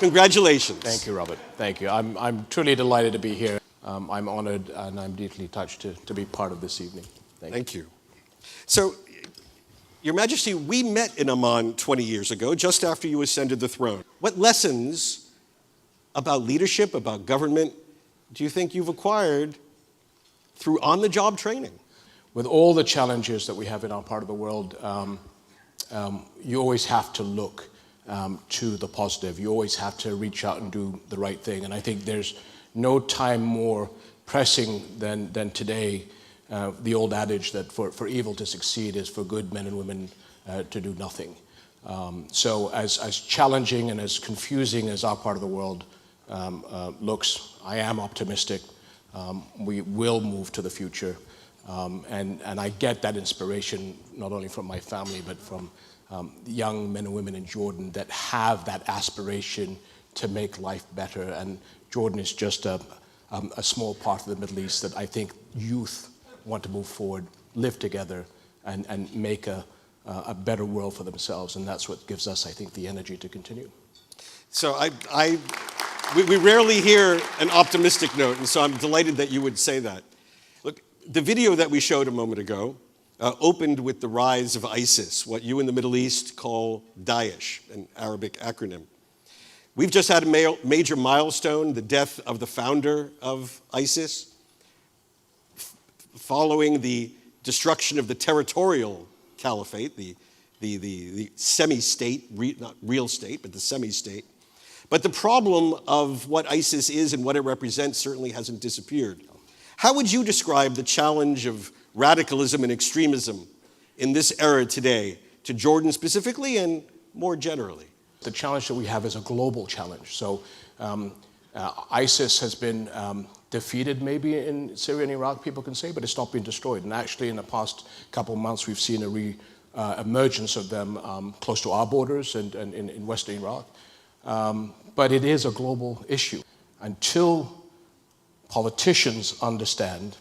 Congratulations. Thank you, Robert. Thank you. I'm truly delighted to be here. I'm honored and I'm deeply touched to be part of this evening. Thank you. So, Your Majesty, we met in Amman 20 years ago, just after you ascended the throne. What lessons about leadership, about government, do you think you've acquired through on-the-job training? With all the challenges that we have in our part of the world, you always have to look to the positive. You always have to reach out and do the right thing. And I think there's no time more pressing than today. The old adage that for evil to succeed is for good men and women to do nothing. So as challenging and as confusing as our part of the world looks, I am optimistic. We will move to the future. And I get that inspiration not only from my family, but from young men and women in Jordan that have that aspiration to make life better. And Jordan is just a small part of the Middle East that I think youth want to move forward, live together, and make a better world for themselves. And that's what gives us, I think, the energy to continue. So we rarely hear an optimistic note, and so I'm delighted that you would say that. Look, the video that we showed a moment ago opened with the rise of ISIS, what you in the Middle East call Daesh, an Arabic acronym. We've just had a major milestone, the death of the founder of ISIS. Following the destruction of the territorial caliphate, the semi-state, not real state, but the semi-state. But the problem of what ISIS is and what it represents certainly hasn't disappeared. How would you describe the challenge of radicalism and extremism in this era today, to Jordan specifically and more generally? The challenge that we have is a global challenge. So ISIS has been defeated maybe in Syria and Iraq, people can say, but it's not been destroyed. And actually in the past couple of months, we've seen a re-emergence of them close to our borders and in western Iraq. But it is a global issue. Until politicians understand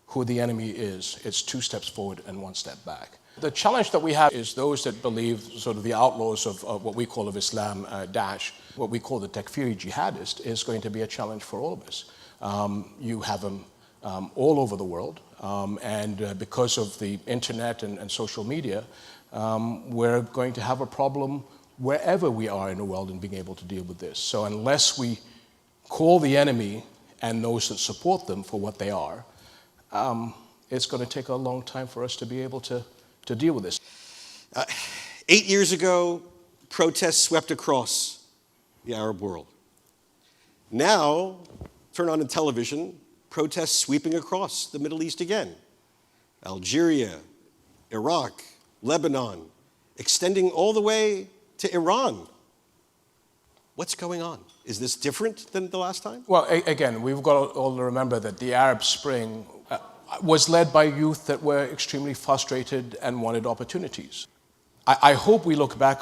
who the enemy is, it's 2 steps forward and 1 step back. The challenge that we have is those that believe, sort of the outlaws of what we call of Islam, Daesh, what we call the Takfiri jihadist, is going to be a challenge for all of us. You have them all over the world, and because of the internet and social media, we're going to have a problem wherever we are in the world in being able to deal with this. So unless we call the enemy and those that support them for what they are, it's going to take a long time for us to be able to deal with this. 8 years ago, protests swept across the Arab world. Now, turn on the television, protests sweeping across the Middle East again. Algeria, Iraq, Lebanon, extending all the way to Iran. What's going on? Is this different than the last time? Well, again, we've got to all remember that the Arab Spring was led by youth that were extremely frustrated and wanted opportunities. I hope we look back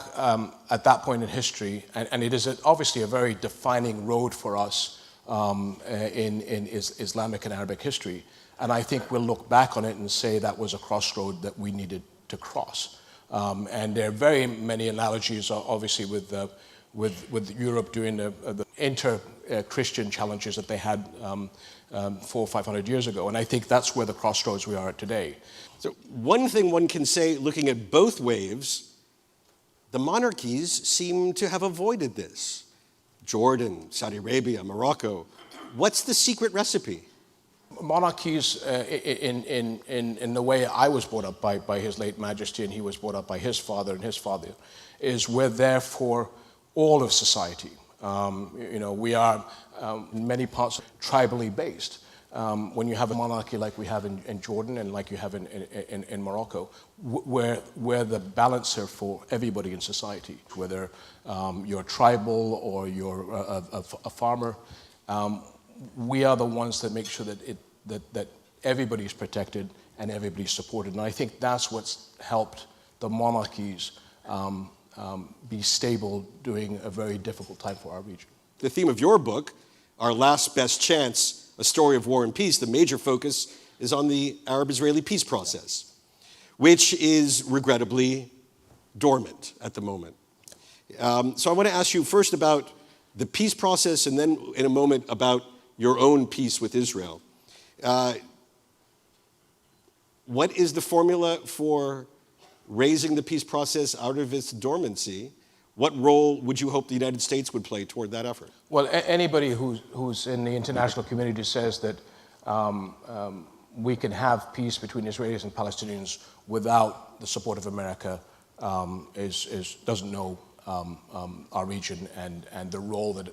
at that point in history, and it is obviously a very defining road for us in Islamic and Arabic history. And I think we'll look back on it and say that was a crossroad that we needed to cross. And there are very many analogies, obviously, with Europe during the inter-Christian challenges that they had 400 or 500 years ago. And I think that's where the crossroads we are at today. So one thing one can say, looking at both waves, the monarchies seem to have avoided this. Jordan, Saudi Arabia, Morocco. What's the secret recipe? Monarchies, in the way I was brought up by His late Majesty, and he was brought up by his father and his father, is we're there for all of society. We are, in many parts, tribally based. When you have a monarchy like we have in Jordan and like you have in Morocco, we're the balancer for everybody in society, whether you're tribal or you're a farmer. We are the ones that make sure that everybody is protected and everybody's supported. And I think that's what's helped the monarchies be stable during a very difficult time for our region. The theme of your book, Our Last Best Chance, A Story of War and Peace, the major focus is on the Arab-Israeli peace process, which is regrettably dormant at the moment. So I want to ask you first about the peace process, and then in a moment about your own peace with Israel. What is the formula for raising the peace process out of its dormancy? What role would you hope the United States would play toward that effort? Well, anybody who's in the international community says that we can have peace between Israelis and Palestinians without the support of America doesn't know our region and the role that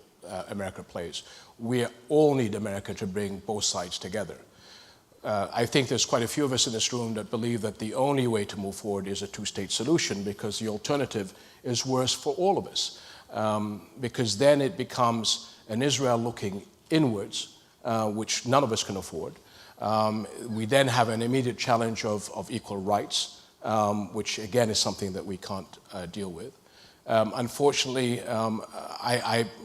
America plays. We all need America to bring both sides together. I think there's quite a few of us in this room that believe that the only way to move forward is a two-state solution, because the alternative is worse for all of us. Because then it becomes an Israel looking inwards, which none of us can afford. We then have an immediate challenge of equal rights, which again is something that we can't deal with. Unfortunately,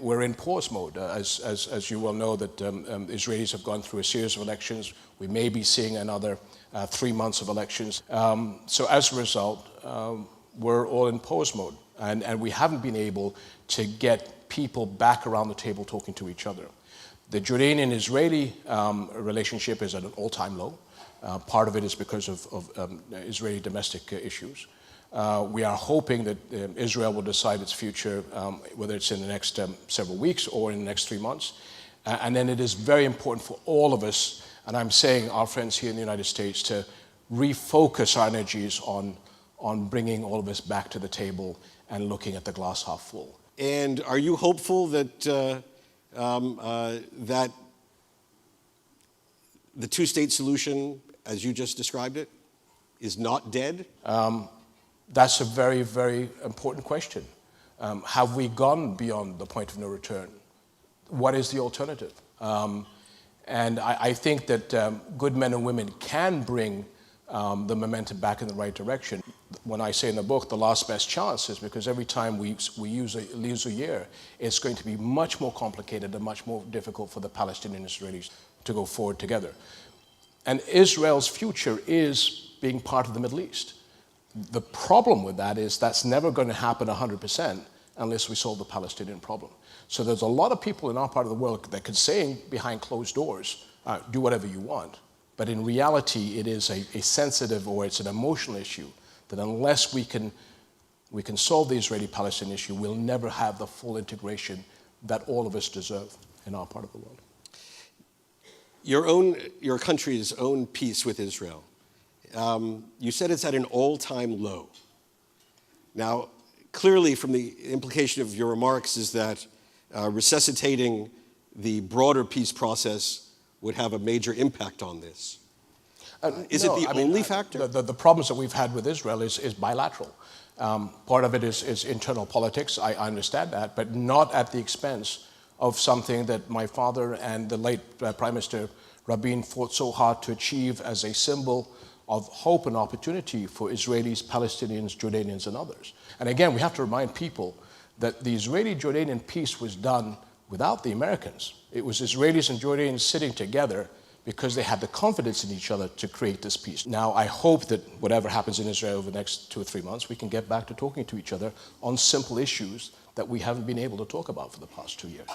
we're in pause mode. As you well know, that Israelis have gone through a series of elections. We may be seeing another 3 months of elections. So as a result, we're all in pause mode. And we haven't been able to get people back around the table talking to each other. The Jordanian-Israeli relationship is at an all-time low. Part of it is because of Israeli domestic issues. We are hoping that Israel will decide its future, whether it's in the next several weeks or in the next 3 months. And then it is very important for all of us, and I'm saying our friends here in the United States, to refocus our energies on bringing all of us back to the table and looking at the glass half full. And are you hopeful that that the two-state solution, as you just described it, is not dead? That's a very, very important question. Have we gone beyond the point of no return? What is the alternative? And I think that good men and women can bring the momentum back in the right direction. When I say in the book, the last best chance is because every time we lose a year, it's going to be much more complicated and much more difficult for the Palestinian Israelis to go forward together. And Israel's future is being part of the Middle East. The problem with that is that's never going to happen 100% unless we solve the Palestinian problem. So there's a lot of people in our part of the world that could say behind closed doors, do whatever you want. But in reality, it is a sensitive or it's an emotional issue that unless we can solve the Israeli-Palestinian issue, we'll never have the full integration that all of us deserve in our part of the world. Your country's own peace with Israel. You said it's at an all-time low. Now, clearly from the implication of your remarks is that resuscitating the broader peace process would have a major impact on this. Is it the only factor? The problems that we've had with Israel is bilateral. Part of it is internal politics, I understand that, but not at the expense of something that my father and the late Prime Minister Rabin fought so hard to achieve as a symbol of hope and opportunity for Israelis, Palestinians, Jordanians, and others. And again, we have to remind people that the Israeli-Jordanian peace was done without the Americans. It was Israelis and Jordanians sitting together because they had the confidence in each other to create this peace. Now, I hope that whatever happens in Israel over the next 2 or 3 months, we can get back to talking to each other on simple issues that we haven't been able to talk about for the past 2 years.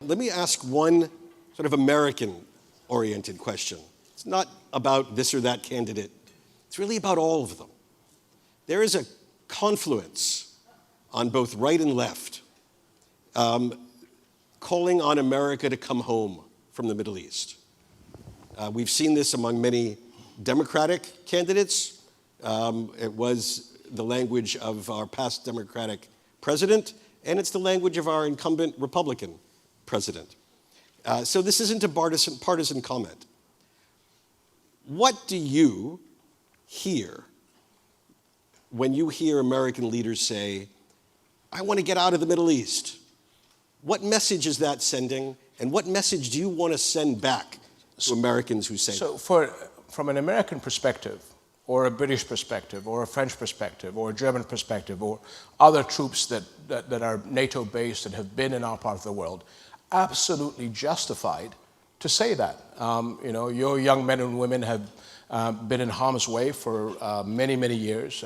Let me ask one sort of American-oriented question. It's not about this or that candidate. It's really about all of them. There is a confluence on both right and left calling on America to come home from the Middle East. We've seen this among many Democratic candidates. It was the language of our past Democratic president, and it's the language of our incumbent Republican president. So this isn't a partisan comment. What do you hear when you hear American leaders say, I want to get out of the Middle East? What message is that sending, and what message do you want to send back to Americans who say that? So from an American perspective, or a British perspective, or a French perspective, or a German perspective, or other troops that are NATO-based and have been in our part of the world, absolutely justified to say that. Your young men and women have been in harm's way for many, many years.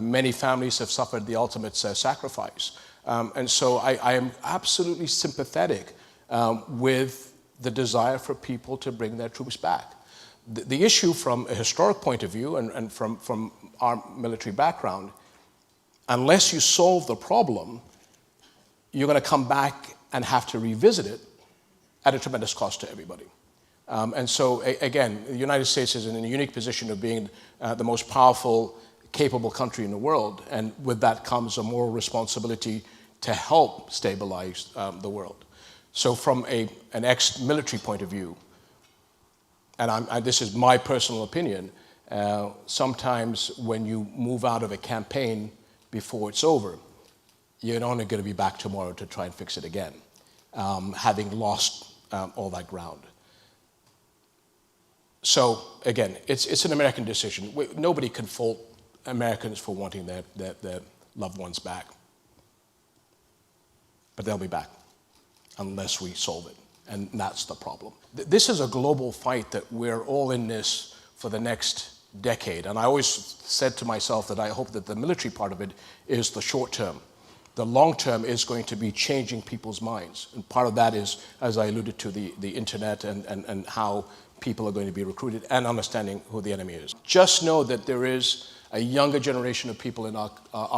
Many families have suffered the ultimate sacrifice. And so I am absolutely sympathetic with the desire for people to bring their troops back. The issue from a historic point of view and from our military background, unless you solve the problem, you're going to come back and have to revisit it at a tremendous cost to everybody. And so, again, the United States is in a unique position of being the most powerful, capable country in the world, and with that comes a moral responsibility to help stabilize the world. So from an ex-military point of view, and this is my personal opinion, sometimes when you move out of a campaign before it's over, you're only going to be back tomorrow to try and fix it again, having lost all that ground. So again, it's an American decision. Nobody can fault Americans for wanting their loved ones back. But they'll be back unless we solve it. And that's the problem. This is a global fight that we're all in this for the next decade. And I always said to myself that I hope that the military part of it is the short term. The long term is going to be changing people's minds. And part of that is, as I alluded to, the internet and how people are going to be recruited and understanding who the enemy is. Just know that there is a younger generation of people in our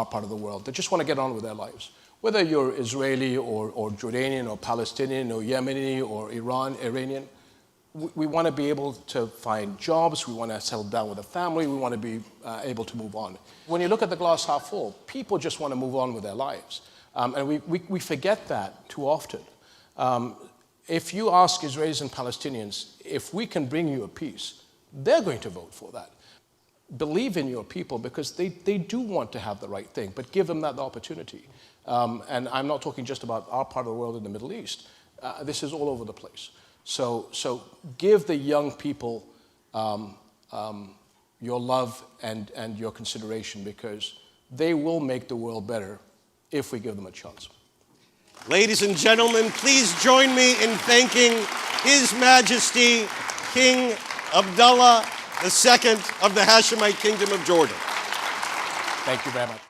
part of the world that just want to get on with their lives. Whether you're Israeli or Jordanian or Palestinian or Yemeni or Iranian, we want to be able to find jobs, we want to settle down with a family, we want to be able to move on. When you look at the glass half full, people just want to move on with their lives. And we forget that too often. If you ask Israelis and Palestinians, if we can bring you a peace, they're going to vote for that. Believe in your people because they do want to have the right thing, but give them that opportunity. And I'm not talking just about our part of the world in the Middle East. This is all over the place. So give the young people your love and your consideration because they will make the world better if we give them a chance. Ladies and gentlemen, please join me in thanking His Majesty King Abdullah II of the Hashemite Kingdom of Jordan. Thank you very much.